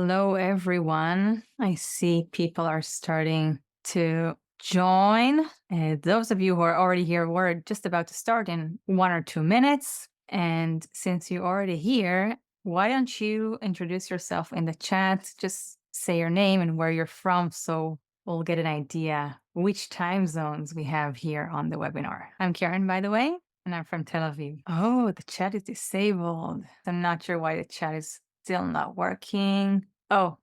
Hello, everyone. I see people are starting to join. Those of you who are already here, we're just about to start in 1 or 2 minutes. And since you're already here, why don't you introduce yourself in the chat? Just say your name and where you're from so we'll get an idea which time zones we have here on the webinar. I'm Karen, by the way, and I'm from Tel Aviv. Oh, the chat is disabled. I'm not sure why the chat is still not working. Oh,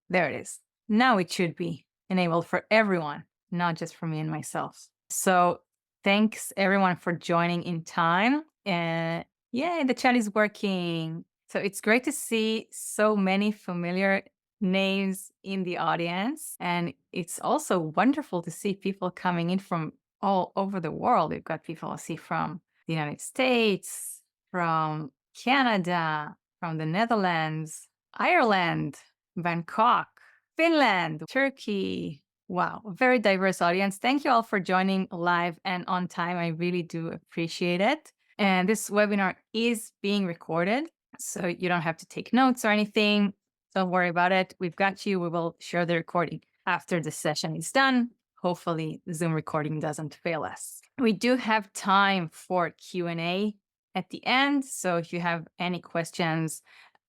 there it is. Now it should be enabled for everyone, not just for me and myself. So thanks everyone for joining in time. Yay, the chat is working. So it's great to see so many familiar names in the audience. And it's also wonderful to see people coming in from all over the world. We've got people I see from the United States, from Canada, from the Netherlands, Ireland, Bangkok, Finland, Turkey. Wow, a very diverse audience. Thank you all for joining live and on time. I really do appreciate it. And this webinar is being recorded, so you don't have to take notes or anything. Don't worry about it. We've got you. We will share the recording after the session is done. Hopefully, the Zoom recording doesn't fail us. We do have time for Q&A at the end. So if you have any questions,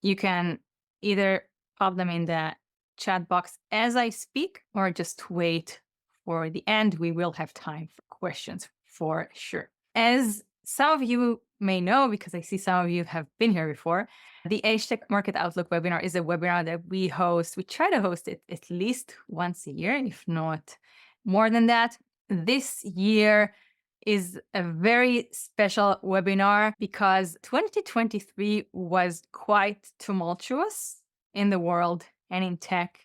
you can either pop them in the chat box as I speak or just wait for the end. We will have time for questions for sure. As some of you may know, because I see some of you have been here before, the AgeTech Market Outlook webinar is a webinar that we host. We try to host it at least once a year, if not more than that. This year is a very special webinar because 2023 was quite tumultuous in the world and in tech.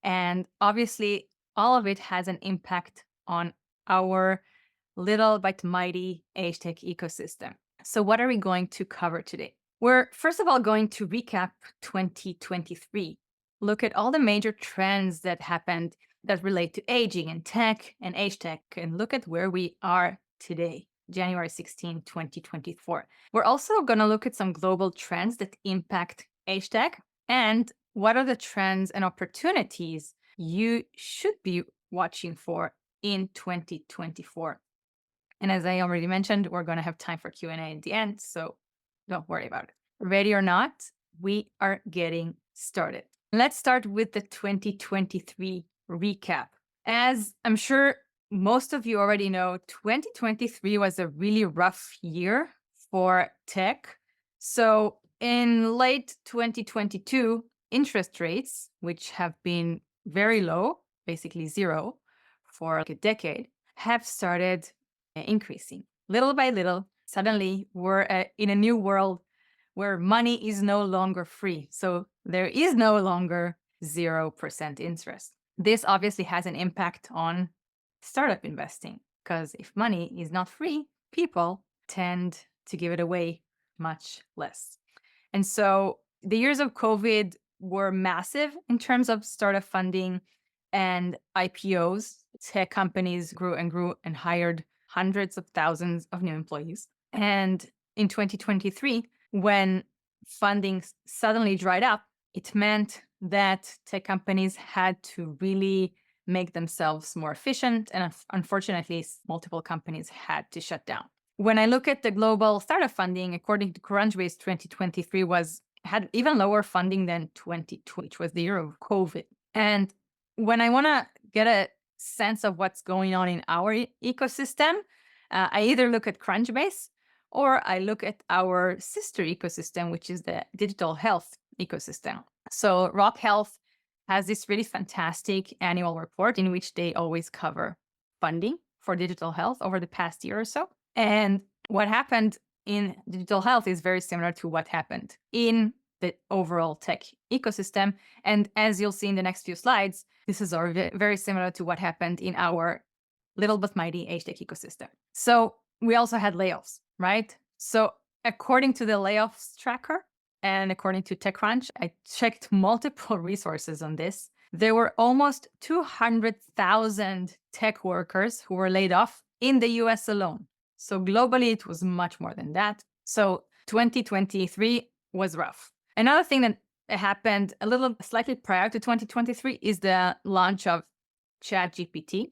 And obviously, all of it has an impact on our little but mighty AgeTech ecosystem. So what are we going to cover today? We're first of all going to recap 2023, look at all the major trends that happened that relate to aging and tech and AgeTech, and look at where we are today, January 16, 2024. We're also going to look at some global trends that impact AgeTech and what are the trends and opportunities you should be watching for in 2024. And as I already mentioned, we're going to have time for Q&A at the end, so don't worry about it. Ready or not, we are getting started. Let's start with the 2023 recap. As I'm sure most of you already know, 2023 was a really rough year for tech. So in late 2022, interest rates, which have been very low, basically zero for like a decade, have started increasing. Little by little, suddenly we're in a new world where money is no longer free. So there is no longer 0% interest. This obviously has an impact on startup investing because if money is not free, people tend to give it away much less. And so the years of COVID were massive in terms of startup funding and IPOs. Tech companies grew and hired hundreds of thousands of new employees. And in 2023, when funding suddenly dried up, it meant that tech companies had to really make themselves more efficient. And unfortunately, multiple companies had to shut down. When I look at the global startup funding, according to Crunchbase, 2023 had even lower funding than 2020, which was the year of COVID. And when I want to get a sense of what's going on in our ecosystem, I either look at Crunchbase or I look at our sister ecosystem, which is the digital health ecosystem. So Rock Health has this really fantastic annual report in which they always cover funding for digital health over the past year or so. And what happened in digital health is very similar to what happened in the overall tech ecosystem. And as you'll see in the next few slides, this is very similar to what happened in our little but mighty AgeTech ecosystem. So we also had layoffs, right? So according to the layoffs tracker and according to TechCrunch, I checked multiple resources on this. There were almost 200,000 tech workers who were laid off in the US alone. So globally, it was much more than that. So 2023 was rough. Another thing that it happened a little slightly prior to 2023 is the launch of ChatGPT.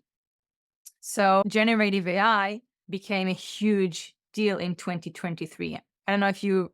So generative AI became a huge deal in 2023. I don't know if you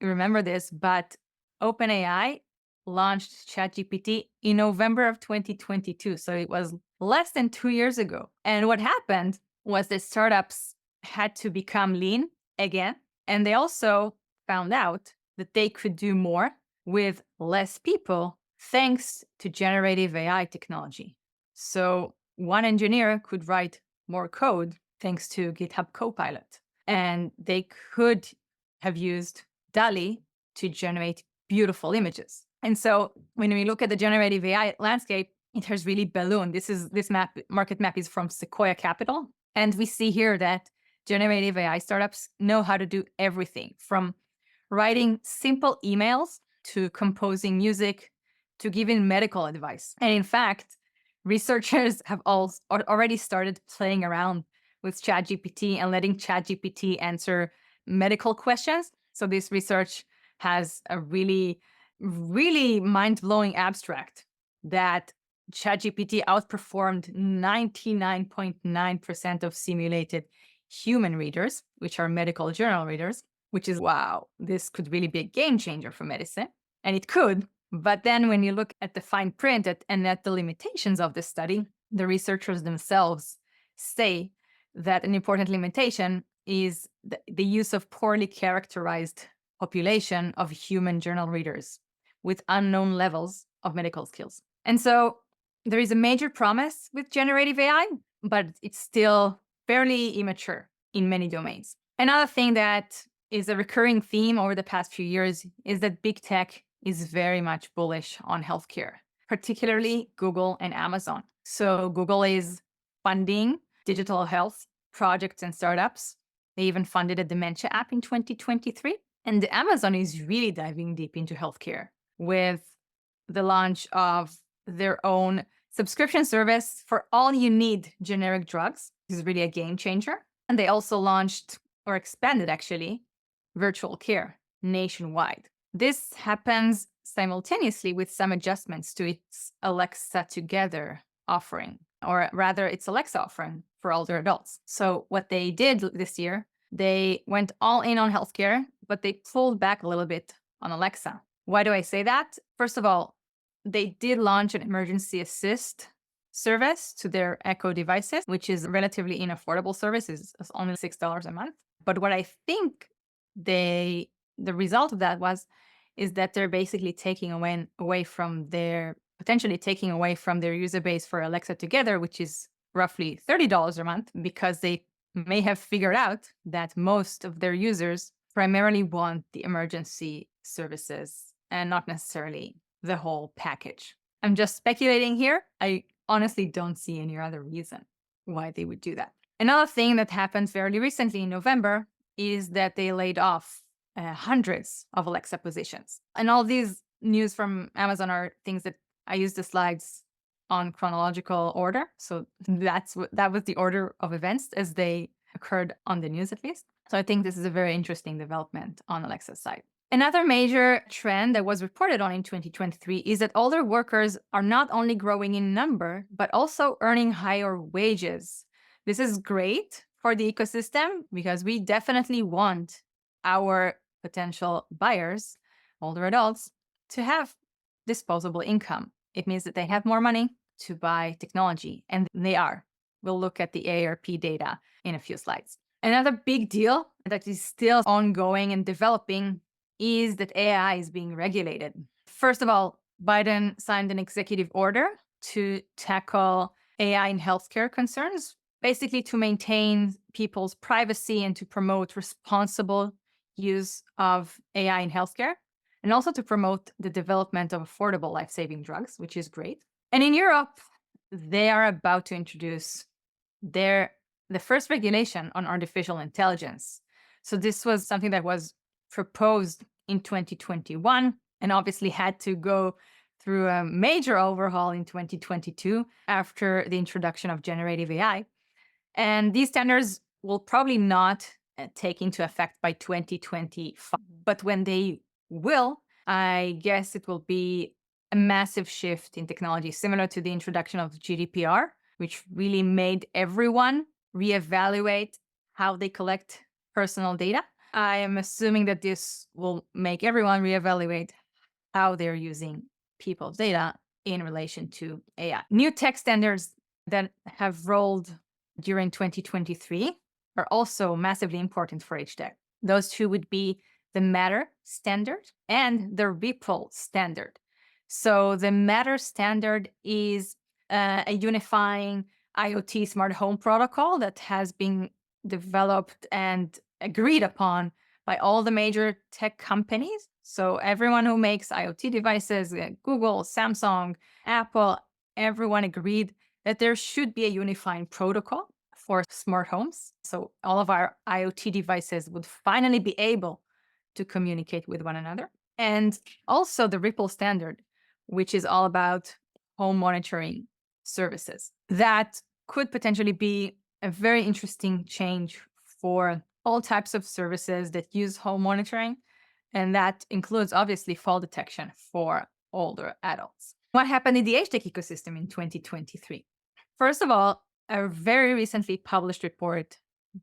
remember this, but OpenAI launched ChatGPT in November of 2022. So it was less than 2 years ago. And what happened was that startups had to become lean again. And they also found out that they could do more with less people thanks to generative AI technology. So one engineer could write more code thanks to GitHub Copilot. And they could have used DALI to generate beautiful images. And so when we look at the generative AI landscape, it has really ballooned. This market map is from Sequoia Capital. And we see here that generative AI startups know how to do everything from writing simple emails to composing music to giving medical advice. And in fact, researchers have already started playing around with ChatGPT and letting ChatGPT answer medical questions. So this research has a really, really mind-blowing abstract that ChatGPT outperformed 99.9% of simulated human readers, which are medical journal readers, which is, wow, this could really be a game changer for medicine. And it could. But then when you look at the fine print and at the limitations of the study, the researchers themselves say that an important limitation is the use of poorly characterized population of human journal readers with unknown levels of medical skills. And so there is a major promise with generative AI, but it's still fairly immature in many domains. Another thing that is a recurring theme over the past few years is that big tech is very much bullish on healthcare, particularly Google and Amazon. So Google is funding digital health projects and startups. They even funded a dementia app in 2023. And Amazon is really diving deep into healthcare with the launch of their own subscription service for all you need generic drugs. This is really a game changer. And they also launched, or expanded actually, virtual care nationwide. This happens simultaneously with some adjustments to its Alexa Together offering, or rather its Alexa offering for older adults. So what they did this year, they went all in on healthcare, but they pulled back a little bit on Alexa. Why do I say that? First of all, they did launch an emergency assist service to their Echo devices, which is a relatively unaffordable service. It's only $6 a month. But what I think the result of that is that they're basically potentially taking away from their user base for Alexa Together, which is roughly $30 a month, because they may have figured out that most of their users primarily want the emergency services and not necessarily the whole package. I'm just speculating here. I honestly don't see any other reason why they would do that. Another thing that happened fairly recently in November is that they laid off hundreds of Alexa positions. And all these news from Amazon are things that I use the slides on chronological order. So that was the order of events as they occurred on the news, at least. So I think this is a very interesting development on Alexa's side. Another major trend that was reported on in 2023 is that older workers are not only growing in number, but also earning higher wages. This is great for the ecosystem because we definitely want our potential buyers, older adults, to have disposable income. It means that they have more money to buy technology, and they are. We'll look at the AARP data in a few slides. Another big deal that is still ongoing and developing is that AI is being regulated. First of all, Biden signed an executive order to tackle AI in healthcare concerns, basically to maintain people's privacy and to promote responsible use of AI in healthcare, and also to promote the development of affordable life-saving drugs, which is great. And in Europe, they are about to introduce the first regulation on artificial intelligence. So this was something that was proposed in 2021 and obviously had to go through a major overhaul in 2022 after the introduction of generative AI. And these standards will probably not take into effect by 2025. But when they will, I guess it will be a massive shift in technology, similar to the introduction of GDPR, which really made everyone reevaluate how they collect personal data. I am assuming that this will make everyone reevaluate how they're using people's data in relation to AI. New tech standards that have rolled during 2023 are also massively important for AgeTech. Those two would be the Matter standard and the Ripple standard. So the Matter standard is a unifying IoT smart home protocol that has been developed and agreed upon by all the major tech companies. So everyone who makes IoT devices, Google, Samsung, Apple, everyone agreed that there should be a unifying protocol for smart homes. So all of our IoT devices would finally be able to communicate with one another. And also the Ripple standard, which is all about home monitoring services. That could potentially be a very interesting change for all types of services that use home monitoring. And that includes obviously fall detection for older adults. What happened in the AgeTech ecosystem in 2023? First of all, a very recently published report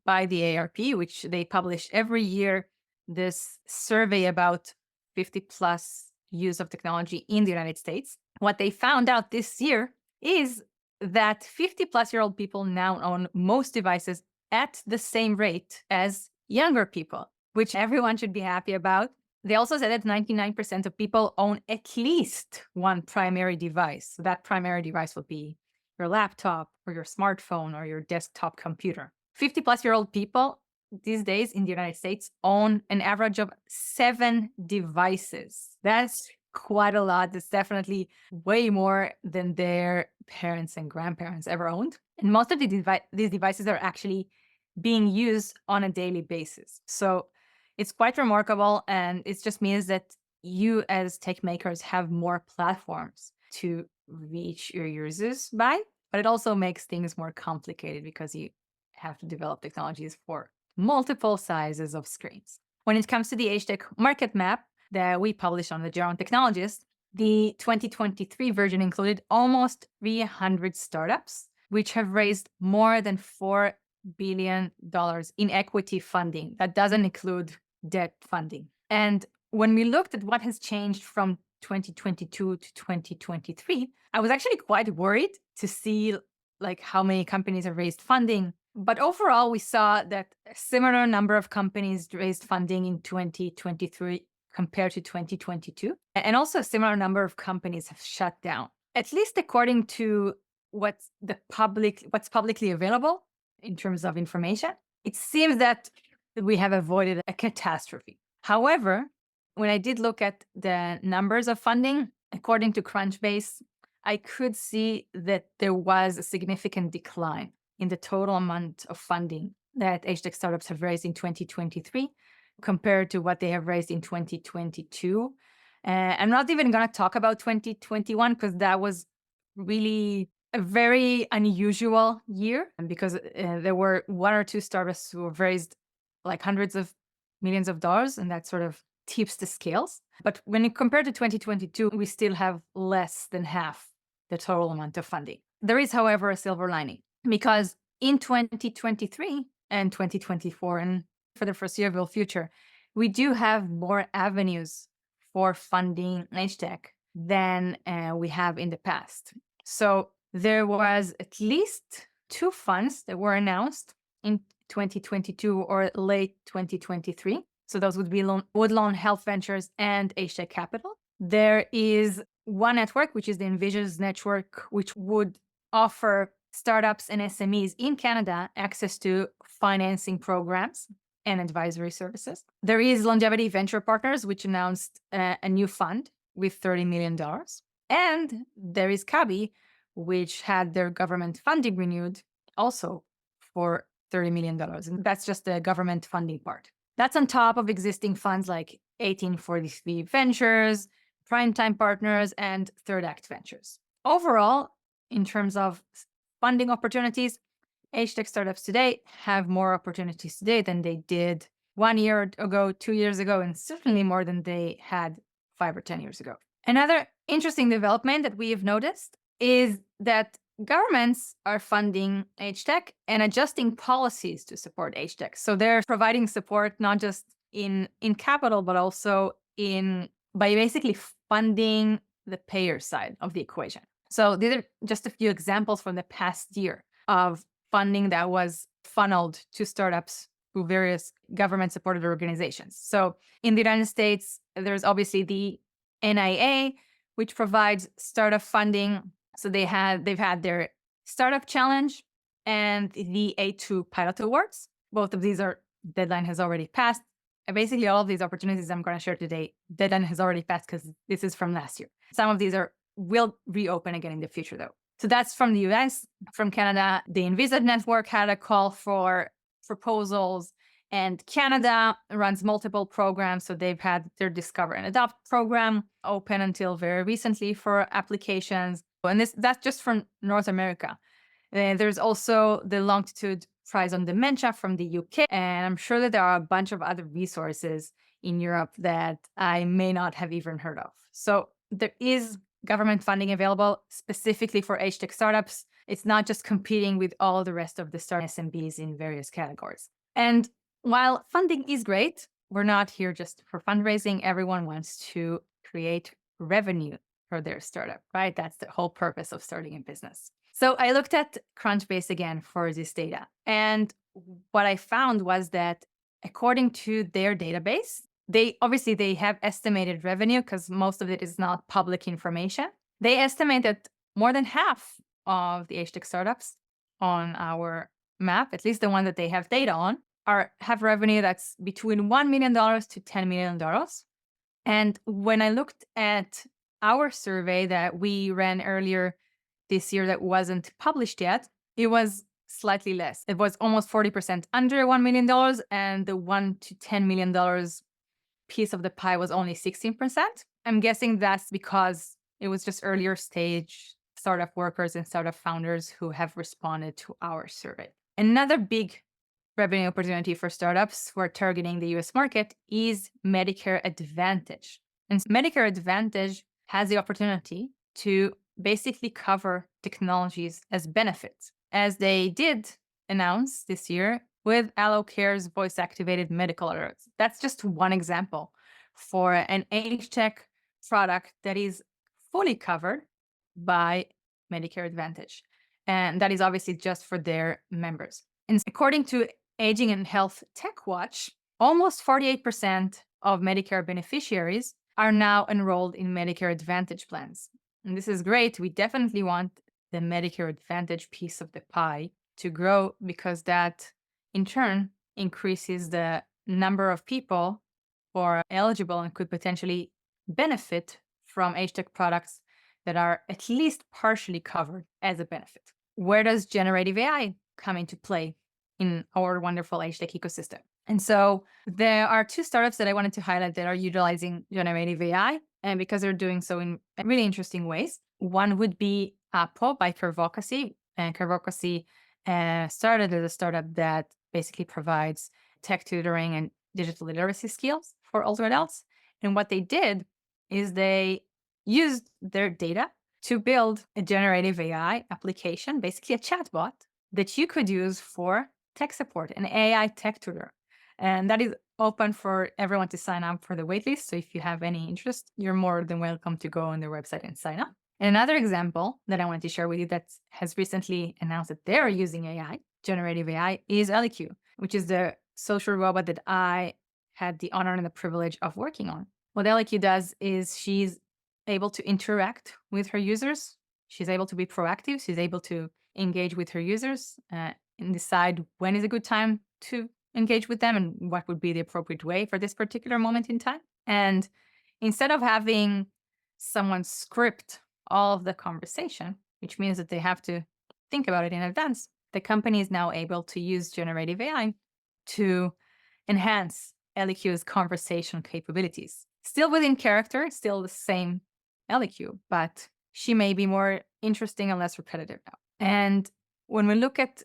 by the ARP, which they publish every year, this survey about 50 plus use of technology in the United States. What they found out this year is that 50 plus year old people now own most devices at the same rate as younger people, which everyone should be happy about. They also said that 99% of people own at least one primary device. So that primary device will be your laptop or your smartphone or your desktop computer. 50 plus year old people these days in the United States own an average of 7 devices. That's quite a lot. That's definitely way more than their parents and grandparents ever owned. And most of these devices are actually being used on a daily basis. So it's quite remarkable. And it just means that you as tech makers have more platforms to reach your users by, but it also makes things more complicated because you have to develop technologies for multiple sizes of screens. When it comes to the AgeTech market map that we published on the Geron Technologist, the 2023 version included almost 300 startups, which have raised more than $4 billion in equity funding. That doesn't include debt funding. And when we looked at what has changed from 2022 to 2023, I was actually quite worried to see like how many companies have raised funding. But overall, we saw that a similar number of companies raised funding in 2023 compared to 2022. And also a similar number of companies have shut down, at least according to what's publicly available in terms of information. It seems that we have avoided a catastrophe. However, when I did look at the numbers of funding, according to Crunchbase, I could see that there was a significant decline in the total amount of funding that AgeTech startups have raised in 2023 compared to what they have raised in 2022. I'm not even going to talk about 2021 because that was really a very unusual year because there were one or two startups who have raised like hundreds of millions of dollars, and that sort of tips the scales. But when you compare to 2022, we still have less than half the total amount of funding. There is, however, a silver lining because in 2023 and 2024, and for the foreseeable future, we do have more avenues for funding AgeTech than we have in the past. So there was at least 2 funds that were announced in 2022 or late 2023. So those would be Woodlawn Health Ventures and AgeTech Capital. There is one network, which is the Envisions Network, which would offer startups and SMEs in Canada access to financing programs and advisory services. There is Longevity Venture Partners, which announced a new fund with $30 million. And there is Kabi, which had their government funding renewed also for $30 million. And that's just the government funding part. That's on top of existing funds like 1843 Ventures, Primetime Partners, and Third Act Ventures. Overall, in terms of funding opportunities, AgeTech startups today have more opportunities today than they did 1 year ago, 2 years ago, and certainly more than they had 5 or 10 years ago. Another interesting development that we have noticed is that governments are funding AgeTech and adjusting policies to support AgeTech. So they're providing support not just in capital, but also by basically funding the payer side of the equation. So these are just a few examples from the past year of funding that was funneled to startups through various government-supported organizations. So in the United States, there's obviously the NIA, which provides startup funding. So they've had their Startup Challenge and the A2 Pilot Awards. Both of these deadline has already passed. And basically, all of these opportunities I'm going to share today, deadline has already passed because this is from last year. Some of these will reopen again in the future, though. So that's from the US. From Canada, the Envisage Network had a call for proposals, and Canada runs multiple programs. So they've had their Discover and Adopt program open until very recently for applications. And that's just from North America. There's also the Longitude Prize on Dementia from the UK. And I'm sure that there are a bunch of other resources in Europe that I may not have even heard of. So there is government funding available specifically for AgeTech startups. It's not just competing with all the rest of the startup SMBs in various categories. And while funding is great, we're not here just for fundraising. Everyone wants to create revenue for their startup, right? That's the whole purpose of starting a business. So I looked at Crunchbase again for this data. And what I found was that according to their database, they have estimated revenue because most of it is not public information. They estimate that more than half of the AgeTech startups on our map, at least the one that they have data on, have revenue that's between $1 million to $10 million. And when I looked at our survey that we ran earlier this year that wasn't published yet, it was slightly less. It was almost 40% under $1 million, and the $1 to $10 million piece of the pie was only 16%. I'm guessing that's because it was just earlier stage startup workers and startup founders who have responded to our survey. Another big revenue opportunity for startups who are targeting the US market is Medicare Advantage. And Medicare Advantage has the opportunity to basically cover technologies as benefits, as they did announce this year with AlloCare's voice-activated medical alerts. That's just one example for an AgeTech product that is fully covered by Medicare Advantage. And that is obviously just for their members. And according to Aging and Health Tech Watch, almost 48% of Medicare beneficiaries are now enrolled in Medicare Advantage plans. And this is great. We definitely want the Medicare Advantage piece of the pie to grow because that, in turn, increases the number of people who are eligible and could potentially benefit from AgeTech products that are at least partially covered as a benefit. Where does generative AI come into play in our wonderful AgeTech ecosystem? And so there are two startups that I wanted to highlight that are utilizing generative AI, and because they're doing so in really interesting ways. One would be Apple by Curvocacy. And Curvocacy started as a startup that basically provides tech tutoring and digital literacy skills for older adults. And what they did is they used their data to build a generative AI application, basically a chatbot that you could use for tech support, an AI tech tutor. And that is open for everyone to sign up for the waitlist. So if you have any interest, you're more than welcome to go on their website and sign up. And another example that I wanted to share with you that has recently announced that they're using AI, generative AI, is LEQ, which is the social robot that I had the honor and the privilege of working on. What LEQ does is she's able to interact with her users. She's able to be proactive. She's able to engage with her users and decide when is a good time to engage with them and what would be the appropriate way for this particular moment in time. And instead of having someone script all of the conversation, which means that they have to think about it in advance, the company is now able to use generative AI to enhance LEQ's conversation capabilities. Still within character, still the same LEQ, but she may be more interesting and less repetitive now. And when we look at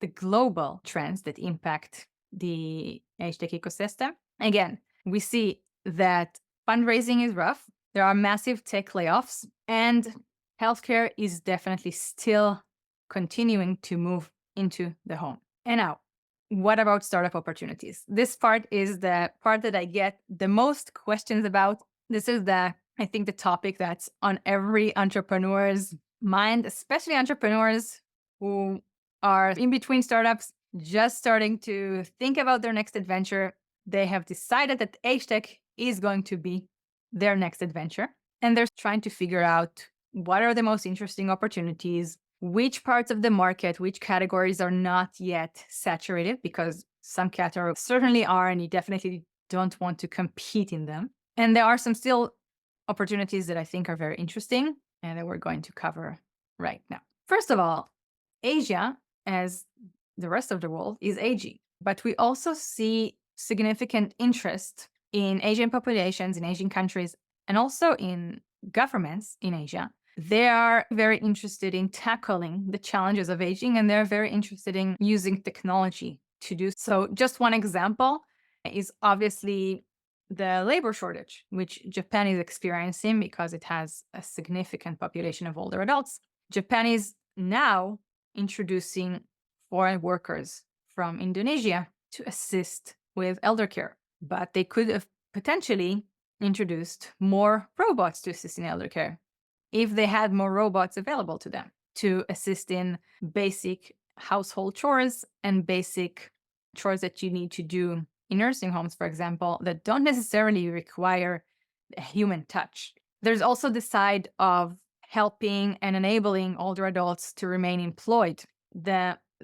the global trends that impact the AgeTech ecosystem, again, we see that fundraising is rough. There are massive tech layoffs, and healthcare is definitely still continuing to move into the home. And now, what about startup opportunities? This part is the part that I get the most questions about. This is I think the topic that's on every entrepreneur's mind, especially entrepreneurs who are in between startups, just starting to think about their next adventure. They have decided that AgeTech is going to be their next adventure. And they're trying to figure out what are the most interesting opportunities, which parts of the market, which categories are not yet saturated, because some categories certainly are, and you definitely don't want to compete in them. And there are some still opportunities that I think are very interesting and that we're going to cover right now. First of all, Asia, as the rest of the world, is aging, but we also see significant interest in Asian populations, in Asian countries, and also in governments in Asia. They are very interested in tackling the challenges of aging, and they're very interested in using technology to do so. Just one example is obviously the labor shortage, which Japan is experiencing because it has a significant population of older adults. Japan is now introducing foreign workers from Indonesia to assist with elder care, but they could have potentially introduced more robots to assist in elder care if they had more robots available to them to assist in basic household chores and basic chores that you need to do in nursing homes, for example, that don't necessarily require a human touch. There's also the side of helping and enabling older adults to remain employed.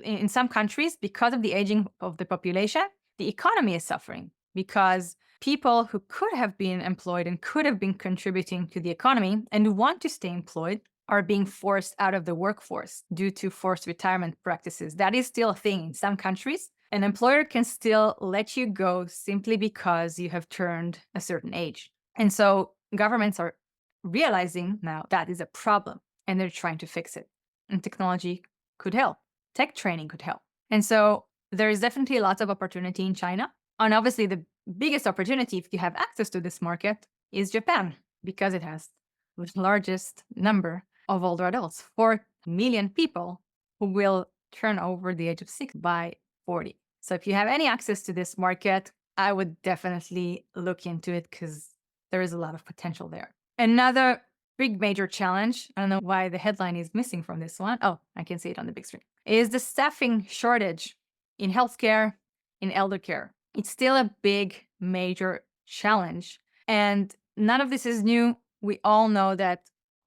In some countries, because of the aging of the population, the economy is suffering because people who could have been employed and could have been contributing to the economy and want to stay employed are being forced out of the workforce due to forced retirement practices. That is still a thing in some countries. An employer can still let you go simply because you have turned a certain age. And so governments are realizing now that is a problem and they're trying to fix it. And technology could help. Tech training could help. And so there is definitely lots of opportunity in China. And obviously, the biggest opportunity, if you have access to this market, is Japan, because it has the largest number of older adults, 4 million people who will turn over the age of 6 by 40. So if you have any access to this market, I would definitely look into it because there is a lot of potential there. Another big major challenge, I don't know why the headline is missing from this one. Oh, I can see it on the big screen, is the staffing shortage in healthcare, in elder care. It's still a big major challenge. And none of this is new. We all know that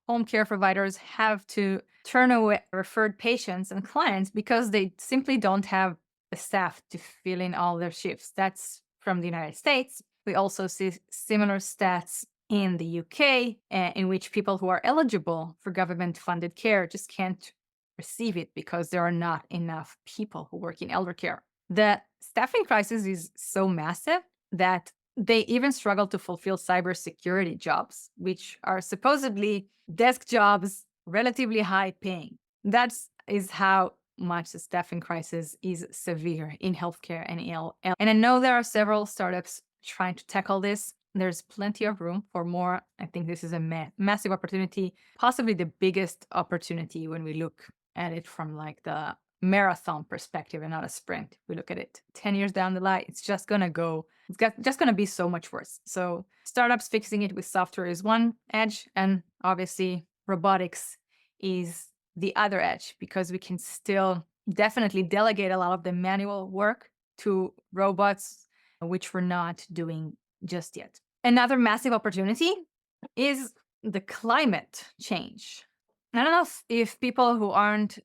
home care providers have to turn away referred patients and clients because they simply don't have the staff to fill in all their shifts. That's from the United States. We also see similar stats in the UK, in which people who are eligible for government-funded care just can't receive it because there are not enough people who work in elder care. The staffing crisis is so massive that they even struggle to fulfill cybersecurity jobs, which are supposedly desk jobs, relatively high paying. That is how much the staffing crisis is severe in healthcare and EL. And I know there are several startups trying to tackle this. There's plenty of room for more. I think this is a massive opportunity, possibly the biggest opportunity when we look at it from like the marathon perspective and not a sprint. We look at it 10 years down the line, it's just going to be so much worse. So startups fixing it with software is one edge, and obviously robotics is the other edge, because we can still definitely delegate a lot of the manual work to robots, which we're not doing just yet. Another massive opportunity is the climate change. I don't know if people who aren't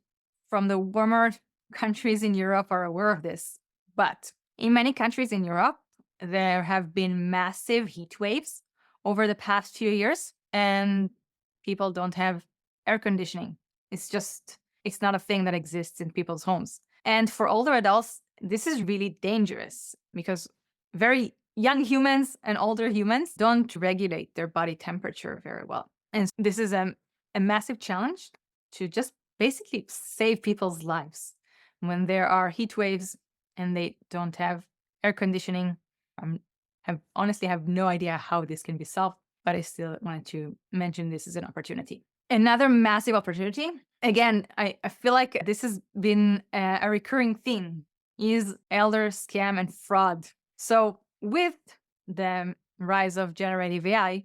from the warmer countries in Europe are aware of this, but in many countries in Europe, there have been massive heat waves over the past few years, and people don't have air conditioning. It's not a thing that exists in people's homes. And for older adults, this is really dangerous because very young humans and older humans don't regulate their body temperature very well. And this is a massive challenge to just basically save people's lives when there are heat waves and they don't have air conditioning. I honestly have no idea how this can be solved, but I still wanted to mention this as an opportunity. Another massive opportunity, again, I feel like this has been a recurring theme, is elder scam and fraud. So with the rise of generative AI,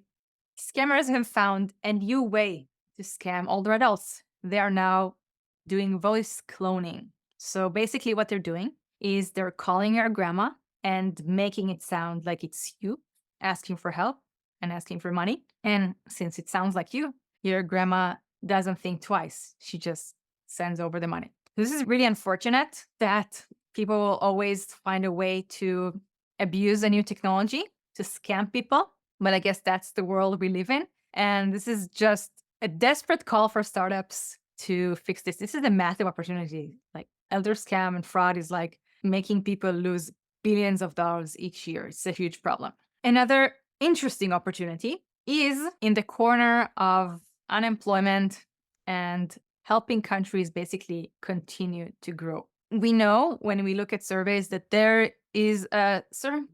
scammers have found a new way to scam older adults. They are now doing voice cloning. So basically, what they're doing is they're calling your grandma and making it sound like it's you, asking for help and asking for money. And since it sounds like you, your grandma doesn't think twice. She just sends over the money. This is really unfortunate that people will always find a way to abuse a new technology to scam people. But I guess that's the world we live in. And this is just a desperate call for startups to fix this. This is a massive opportunity. Like elder scam and fraud is like making people lose billions of dollars each year. It's a huge problem. Another interesting opportunity is in the corner of unemployment and helping countries basically continue to grow. We know when we look at surveys that there is a certain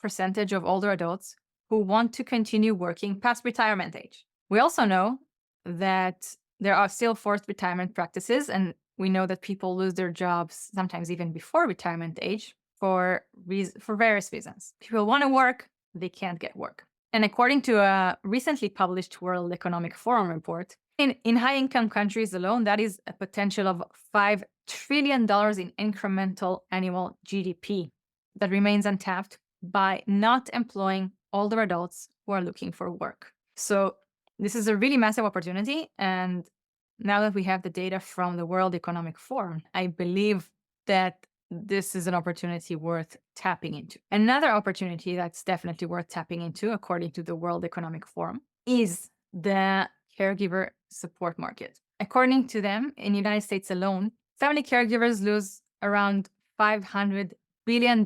percentage of older adults who want to continue working past retirement age. We also know that there are still forced retirement practices, and we know that people lose their jobs sometimes even before retirement age for various reasons. People want to work, they can't get work. And according to a recently published World Economic Forum report, in high-income countries alone, that is a potential of $5 trillion in incremental annual GDP that remains untapped by not employing older adults who are looking for work. So this is a really massive opportunity. And now that we have the data from the World Economic Forum, I believe that this is an opportunity worth tapping into. Another opportunity that's definitely worth tapping into, according to the World Economic Forum, is the caregiver support market. According to them, in the United States alone, family caregivers lose around $500 billion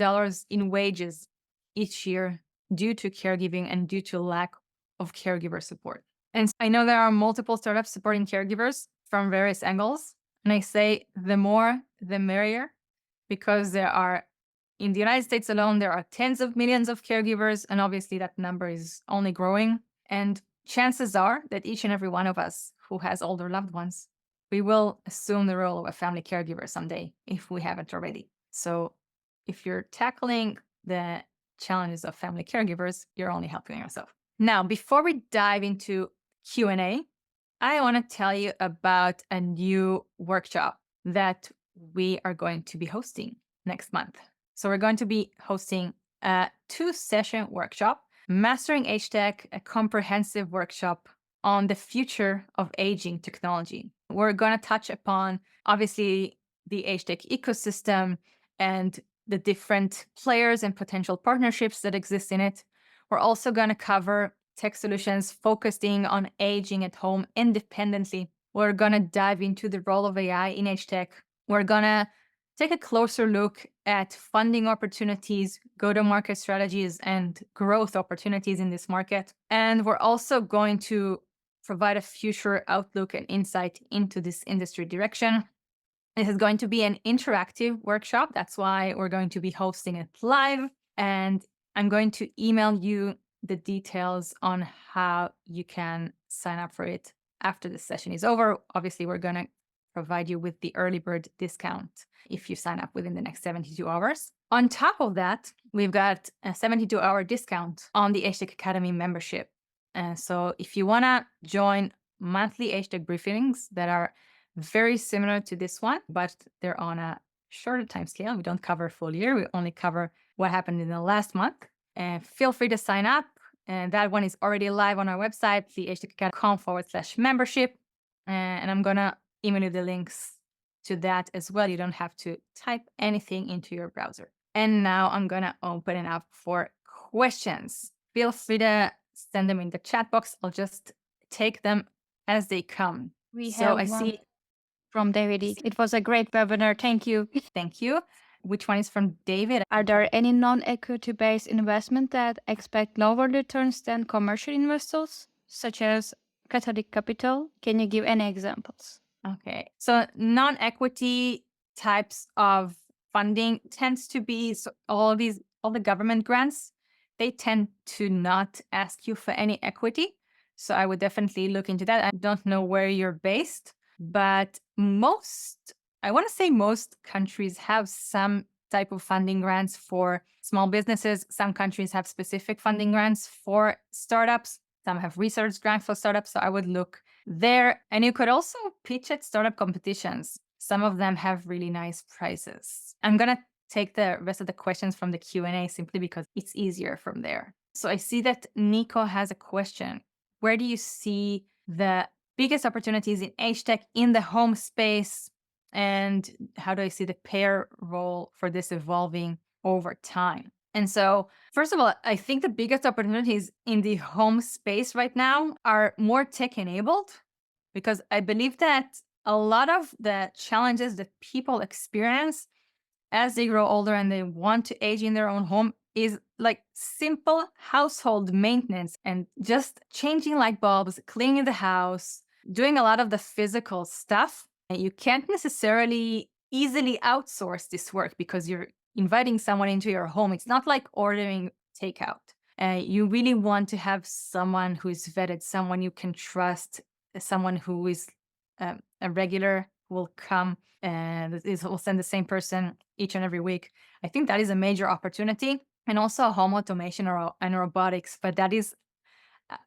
in wages each year due to caregiving and due to lack of caregiver support. And I know there are multiple startups supporting caregivers from various angles. And I say the more, the merrier, because in the United States alone, there are tens of millions of caregivers. And obviously that number is only growing. And chances are that each and every one of us who has older loved ones, we will assume the role of a family caregiver someday if we haven't already. So if you're tackling the challenges of family caregivers, you're only helping yourself. Now, before we dive into Q&A, I want to tell you about a new workshop that we are going to be hosting next month. So we're going to be hosting a 2-session workshop, Mastering AgeTech, a comprehensive workshop on the future of aging technology. We're going to touch upon, obviously, the AgeTech ecosystem and the different players and potential partnerships that exist in it. We're also going to cover tech solutions focusing on aging at home independently. We're going to dive into the role of AI in AgeTech. We're going to take a closer look at funding opportunities, go-to-market strategies, and growth opportunities in this market. And we're also going to provide a future outlook and insight into this industry direction. This is going to be an interactive workshop. That's why we're going to be hosting it live. And I'm going to email you the details on how you can sign up for it after the session is over. Obviously, we're going to provide you with the early bird discount if you sign up within the next 72 hours. On top of that, we've got a 72-hour discount on the AgeTech Academy membership. So if you want to join monthly AgeTech briefings that are very similar to this one, but they're on a shorter time scale. We don't cover a full year. We only cover what happened in the last month. Feel free to sign up. And that one is already live on our website, theagetech.com/membership. And I'm going to email you the links to that as well. You don't have to type anything into your browser. And now I'm going to open it up for questions. Feel free to send them in the chat box. I'll just take them as they come. We So have I one see from David. It was a great webinar. Thank you. Thank you. Which one is from David? Are there any non-equity based investment that expect lower returns than commercial investors, such as Catholic Capital? Can you give any examples? Okay. So non-equity types of funding tends to be all the government grants they tend to not ask you for any equity. So I would definitely look into that. I don't know where you're based, but I want to say most countries have some type of funding grants for small businesses. Some countries have specific funding grants for startups. Some have research grants for startups. So I would look there. And you could also pitch at startup competitions. Some of them have really nice prizes. I'm going to take the rest of the questions from the Q&A simply because it's easier from there. So I see that Nico has a question. Where do you see the biggest opportunities in AgeTech in the home space? And how do I see the pair role for this evolving over time? And so, first of all, I think the biggest opportunities in the home space right now are more tech enabled, because I believe that a lot of the challenges that people experience as they grow older and they want to age in their own home is like simple household maintenance and just changing light bulbs, cleaning the house, doing a lot of the physical stuff. And you can't necessarily easily outsource this work because you're inviting someone into your home. It's not like ordering takeout. You really want to have someone who is vetted, someone you can trust, someone who is a regular, who will come and will send the same person each and every week. I think that is a major opportunity. And also home automation and robotics, but that is,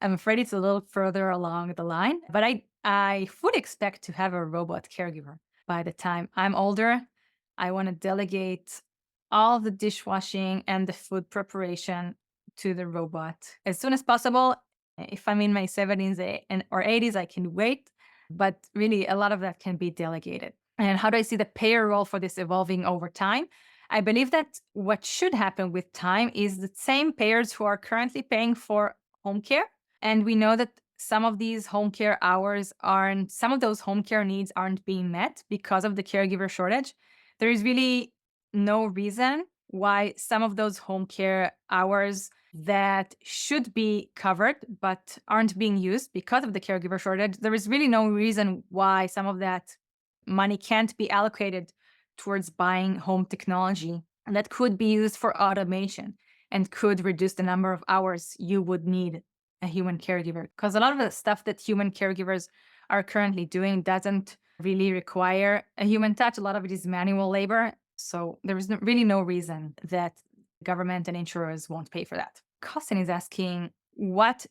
I'm afraid it's a little further along the line. But I would expect to have a robot caregiver by the time I'm older. I want to delegate all the dishwashing and the food preparation to the robot as soon as possible. If I'm in my 70s or 80s, I can wait. But really, a lot of that can be delegated. And how do I see the payer role for this evolving over time? I believe that what should happen with time is the same payers who are currently paying for home care. And we know that some of these home care some of those home care needs aren't being met because of the caregiver shortage. There is really no reason why some of those home care hours that should be covered but aren't being used because of the caregiver shortage. There is really no reason why some of that money can't be allocated towards buying home technology that could be used for automation and could reduce the number of hours you would need a human caregiver. Because a lot of the stuff that human caregivers are currently doing doesn't really require a human touch. A lot of it is manual labor. So there is really no reason that government and insurers won't pay for that. Costin is asking, what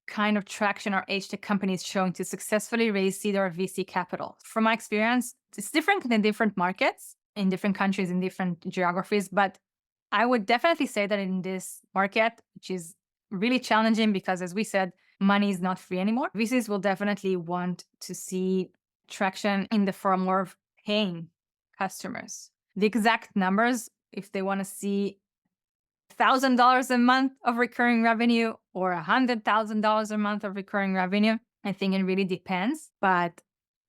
kind of traction are AgeTech companies showing to successfully raise seed or VC capital? From my experience, it's different in different markets, in different countries, in different geographies. But I would definitely say that in this market, which is really challenging because, as we said, money is not free anymore, VCs will definitely want to see traction in the form of paying customers. The exact numbers, if they want to see $1,000 a month of recurring revenue or $100,000 a month of recurring revenue, I think it really depends. But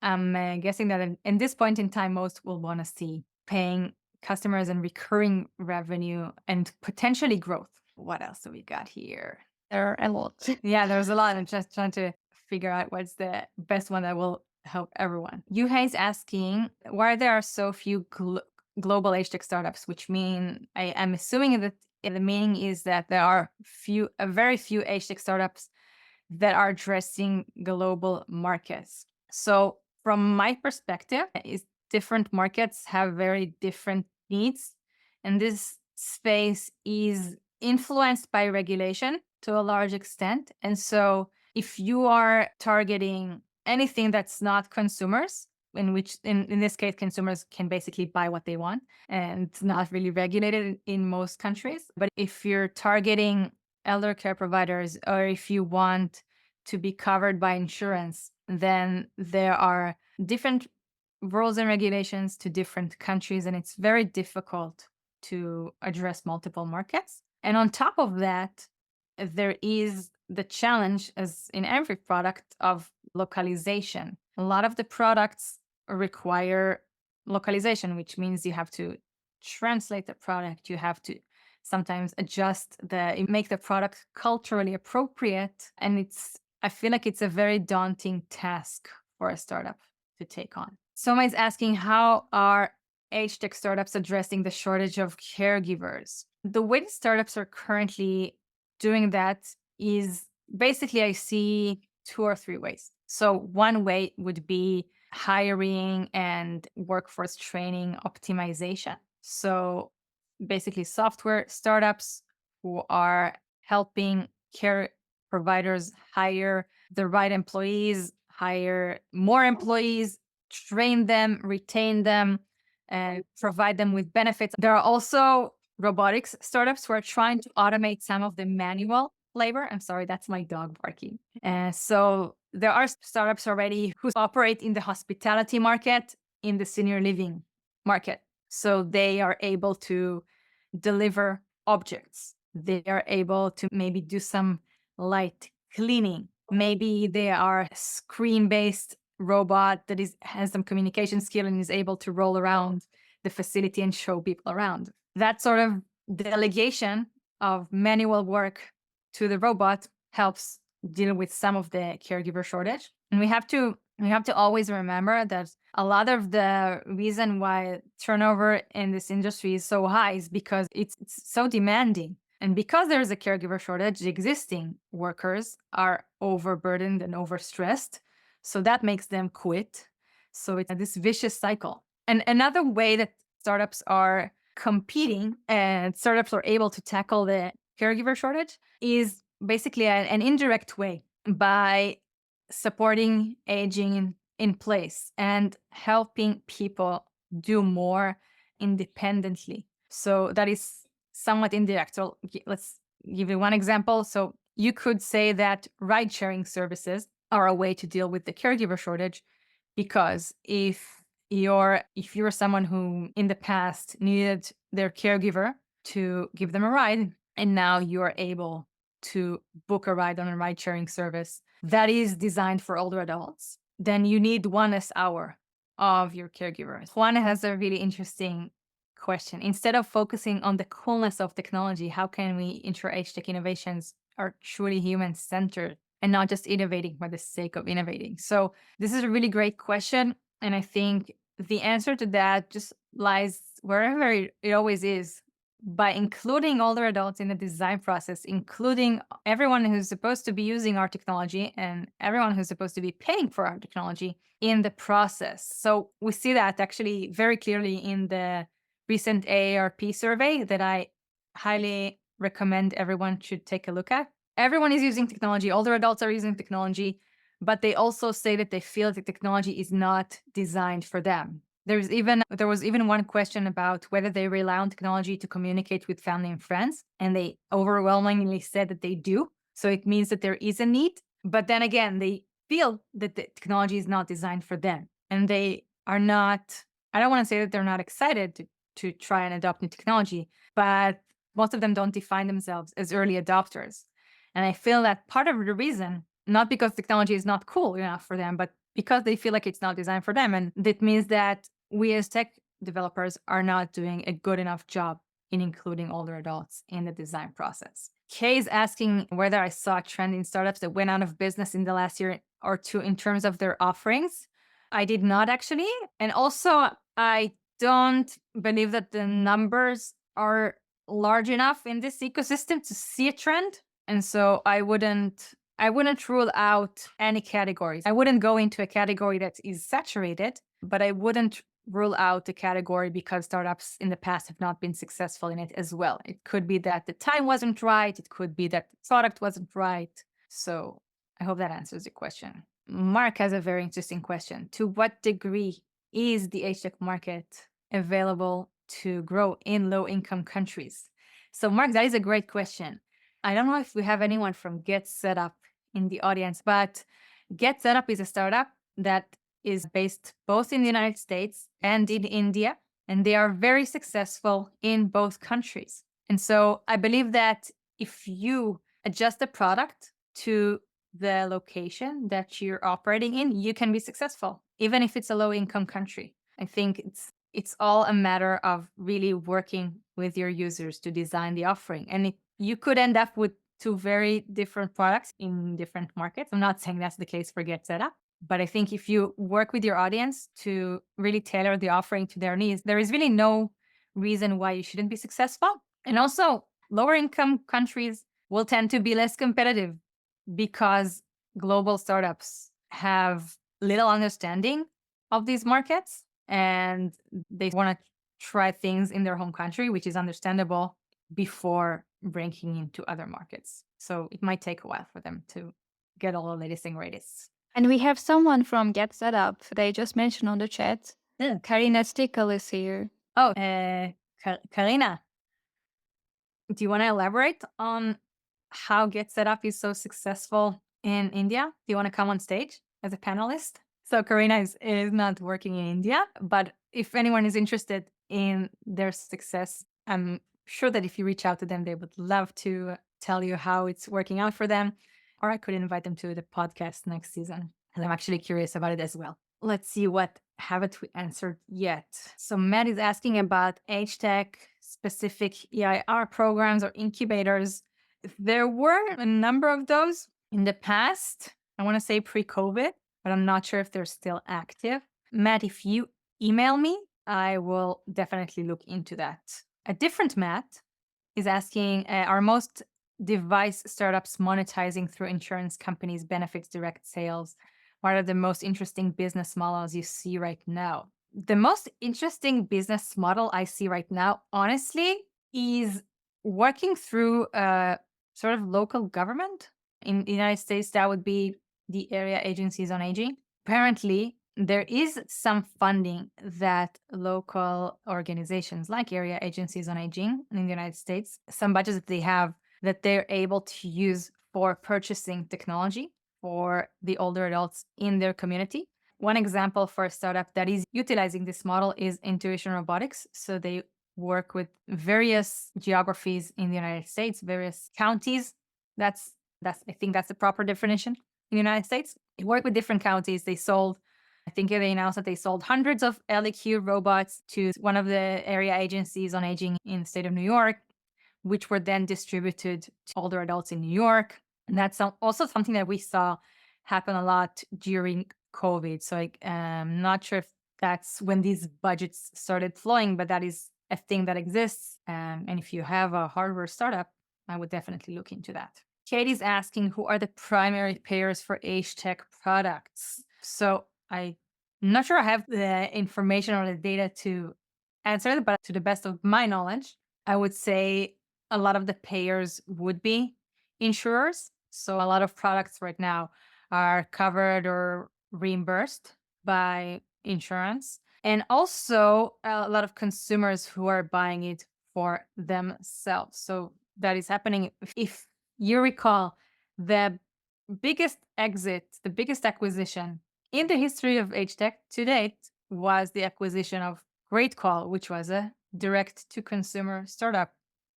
I'm guessing that in this point in time, most will want to see paying customers and recurring revenue and potentially growth. What else do we got here? There are a lot. Yeah, there's a lot. I'm just trying to figure out what's the best one that will help everyone. Yuhei is asking why there are so few global AgeTech startups, which mean I'm assuming that the meaning is that there are very few AgeTech startups that are addressing global markets. So from my perspective, is different markets have very different needs, and this space is influenced by regulation to a large extent. And so if you are targeting anything that's not consumers, in which in this case consumers can basically buy what they want and it's not really regulated in most countries. But if you're targeting elder care providers, or if you want to be covered by insurance, then there are different rules and regulations to different countries, and it's very difficult to address multiple markets. And on top of that, there is the challenge, as in every product, of localization. A lot of the products require localization, which means you have to translate the product, you have to sometimes make the product culturally appropriate. And I feel like it's a very daunting task for a startup to take on. Soma is asking, how are AgeTech startups addressing the shortage of caregivers? The way that startups are currently doing that is basically I see two or three ways. So one way would be hiring and workforce training optimization. So basically software startups who are helping care providers hire the right employees, hire more employees, train them, retain them, and provide them with benefits. There are also robotics startups who are trying to automate some of the manual labor. I'm sorry, that's my dog barking. So there are startups already who operate in the hospitality market, in the senior living market. So they are able to deliver objects. They are able to maybe do some light cleaning. Maybe they are a screen-based robot that has some communication skill and is able to roll around the facility and show people around. That sort of delegation of manual work to the robot helps deal with some of the caregiver shortage. And we have to always remember that a lot of the reason why turnover in this industry is so high is because it's so demanding. And because there is a caregiver shortage, the existing workers are overburdened and overstressed. So that makes them quit. So it's this vicious cycle. And another way that startups are competing and startups are able to tackle the caregiver shortage is basically an indirect way by supporting aging in place and helping people do more independently. So that is somewhat indirect. So let's give you one example. So you could say that ride sharing services are a way to deal with the caregiver shortage, because if you're someone who in the past needed their caregiver to give them a ride, and now you're able to book a ride on a ride sharing service that is designed for older adults, then you need one less hour of your caregiver. Juan has a really interesting question. Instead of focusing on the coolness of technology, how can we ensure AgeTech innovations are truly human-centered and not just innovating for the sake of innovating? So this is a really great question. And I think the answer to that just lies wherever it always is, by including older adults in the design process, including everyone who's supposed to be using our technology and everyone who's supposed to be paying for our technology in the process. So we see that actually very clearly in the recent AARP survey that I highly recommend everyone should take a look at. Everyone is using technology, older adults are using technology, but they also say that they feel the technology is not designed for them. There was even one question about whether they rely on technology to communicate with family and friends, and they overwhelmingly said that they do. So it means that there is a need, but then again, they feel that the technology is not designed for them, and they are not. I don't want to say that they're not excited to try and adopt new technology, but most of them don't define themselves as early adopters. And I feel that part of the reason, not because technology is not cool enough for them, but because they feel like it's not designed for them. And that means that we as tech developers are not doing a good enough job in including older adults in the design process. Kay is asking whether I saw a trend in startups that went out of business in the last year or two in terms of their offerings. I did not actually. And also, I don't believe that the numbers are large enough in this ecosystem to see a trend. And so I wouldn't rule out any categories. I wouldn't go into a category that is saturated, but I wouldn't rule out the category because startups in the past have not been successful in it as well. It could be that the time wasn't right. It could be that the product wasn't right. So I hope that answers your question. Mark has a very interesting question. To what degree is the HTech market available to grow in low-income countries? So Mark, that is a great question. I don't know if we have anyone from Get Setup in the audience, but Get Setup is a startup that is based both in the United States and in India, and they are very successful in both countries. And so I believe that if you adjust the product to the location that you're operating in, you can be successful, even if it's a low-income country. I think it's all a matter of really working with your users to design the offering. And you could end up with two very different products in different markets. I'm not saying that's the case for Get Setup, but I think if you work with your audience to really tailor the offering to their needs, there is really no reason why you shouldn't be successful. And also, lower income countries will tend to be less competitive because global startups have little understanding of these markets and they want to try things in their home country, which is understandable, before breaking into other markets. So it might take a while for them to get all the latest and greatest. And we have someone from Get Setup. They just mentioned on the chat. Yeah. Karina Stickel is here. Oh, Karina, do you want to elaborate on how Get Set Up is so successful in India? Do you want to come on stage as a panelist? So Karina is not working in India, but if anyone is interested in their success, I'm sure that if you reach out to them, they would love to tell you how it's working out for them. Or I could invite them to the podcast next season, and I'm actually curious about it as well. Let's see what haven't we answered yet. So Matt is asking about AgeTech specific EIR programs or incubators. There were a number of those in the past. I want to say pre-COVID, but I'm not sure if they're still active. Matt, if you email me, I will definitely look into that. A different Matt is asking, are most device startups monetizing through insurance companies, benefits, direct sales? What are the most interesting business models you see right now? The most interesting business model I see right now, honestly, is working through a sort of local government. In the United States, that would be the area agencies on aging. Apparently, there is some funding that local organizations like area agencies on aging in the United States, some budgets that they have that they're able to use for purchasing technology for the older adults in their community. One example for a startup that is utilizing this model is Intuition Robotics. So they work with various geographies in the United States, various counties. That's I think that's the proper definition in the United States. They work with different counties. I think they announced that they sold hundreds of LEQ robots to one of the area agencies on aging in the state of New York, which were then distributed to older adults in New York. And that's also something that we saw happen a lot during COVID. So I'm not sure if that's when these budgets started flowing, but that is a thing that exists. And if you have a hardware startup, I would definitely look into that. Katie's asking, who are the primary payers for AgeTech products? So I'm not sure I have the information or the data to answer it, but to the best of my knowledge, I would say a lot of the payers would be insurers. So a lot of products right now are covered or reimbursed by insurance. And also a lot of consumers who are buying it for themselves. So that is happening. If you recall, the biggest exit, the biggest acquisition in the history of AgeTech to date was the acquisition of Great Call, which was a direct to consumer startup.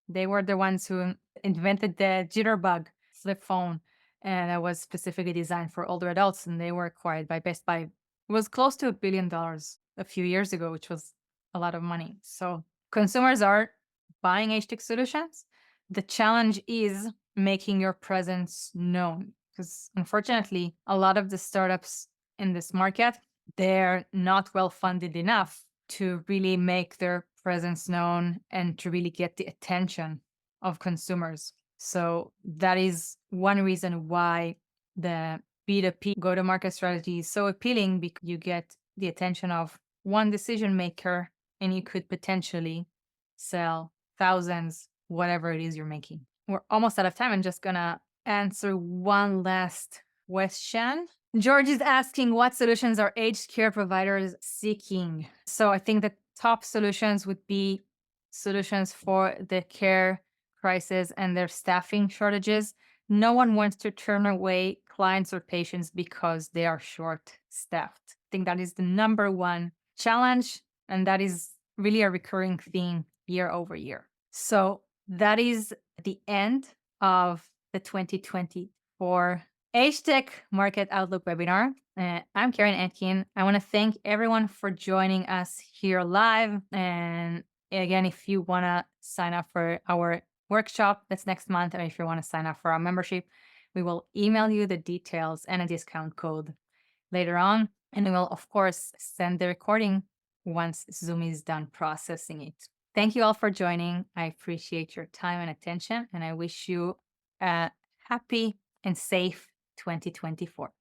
They were the ones who invented the Jitterbug flip phone, and it was specifically designed for older adults, and they were acquired by Best Buy. It was close to $1 billion a few years ago, which was a lot of money. So consumers are buying HTech solutions. The challenge is making your presence known, because unfortunately, a lot of the startups in this market, they're not well funded enough to really make their presence known and to really get the attention of consumers. So that is one reason why the B2P go to market strategy is so appealing, because you get the attention of one decision maker and you could potentially sell thousands, whatever it is you're making. We're almost out of time. I'm just gonna answer one last question. George is asking, what solutions are aged care providers seeking? So I think the top solutions would be solutions for the care crisis and their staffing shortages. No one wants to turn away clients or patients because they are short staffed. I think that is the number one challenge, and that is really a recurring theme year over year. So that is the end of the 2024 AgeTech Market Outlook webinar. I'm Karen Etkin. I want to thank everyone for joining us here live. And again, if you want to sign up for our workshop that's next month, or if you want to sign up for our membership, we will email you the details and a discount code later on. And we will, of course, send the recording once Zoom is done processing it. Thank you all for joining. I appreciate your time and attention, and I wish you a happy and safe 2024.